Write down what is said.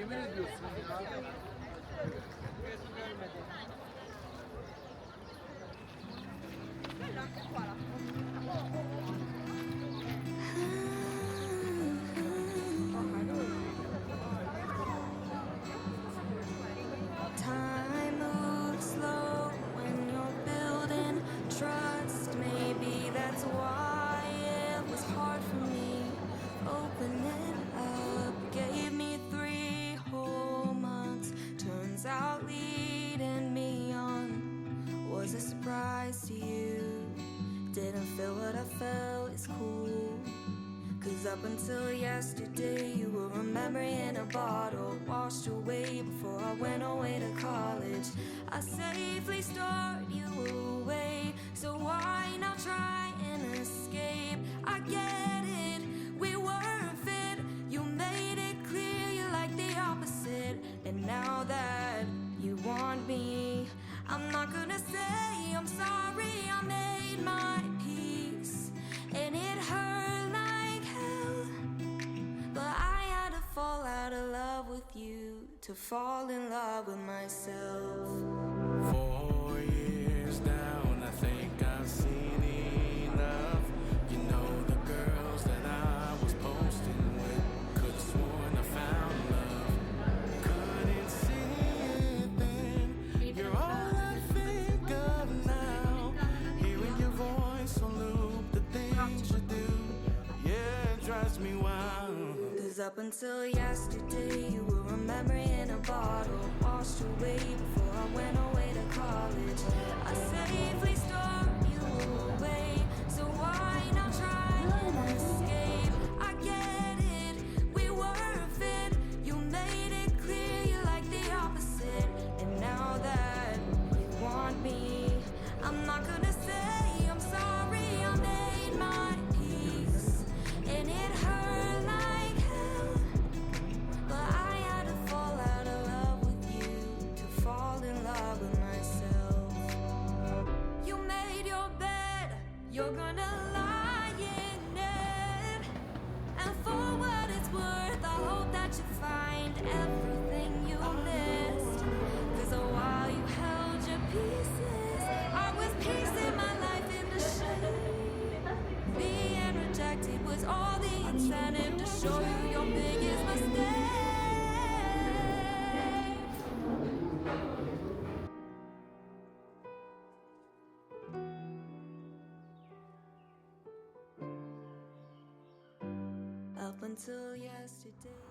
yemin ediyorsun ya. Time moves slow when you're building trust. Maybe that's why it was hard for me. Opening up gave me 3 whole months. Turns out leading me on was a surprise to you. Didn't feel what I felt, it's cool. Cause up until yesterday you were a memory in a bottle, washed away before I went away to college. I safely stored you away, so why now try and escape? I get it, we weren't fit. You made it clear you like the opposite. And now that you want me, I'm not gonna say I'm sorry. I made my peace and it hurt like hell, but I had to fall out of love with you to fall in love with myself. 4 years down, I think I've seen enough. You know the girls that I was posting with, could've sworn I found love. Couldn't see it then. You're all I think of now. Hearing your voice on loop, the things you do, yeah, it drives me wild. Cause up until yesterday you were a memory in a bottle, washed away before I went away to college. I safely stored you away, so why not try and escape? I get it, we weren't fit. You made it clear you like the opposite. And now that you want me, I'm not gonna say I'm sorry. I made my peace and it hurt like hell, but I had to fall out of love with you to fall in love with myself. You made your bed, you're gonna lie in it. And for what it's worth, I hope that you find everything you missed. Cause while you held your pieces, I was piecing my life into shape. Being rejected was all the incentive to show you your biggest mistake. Up until yesterday.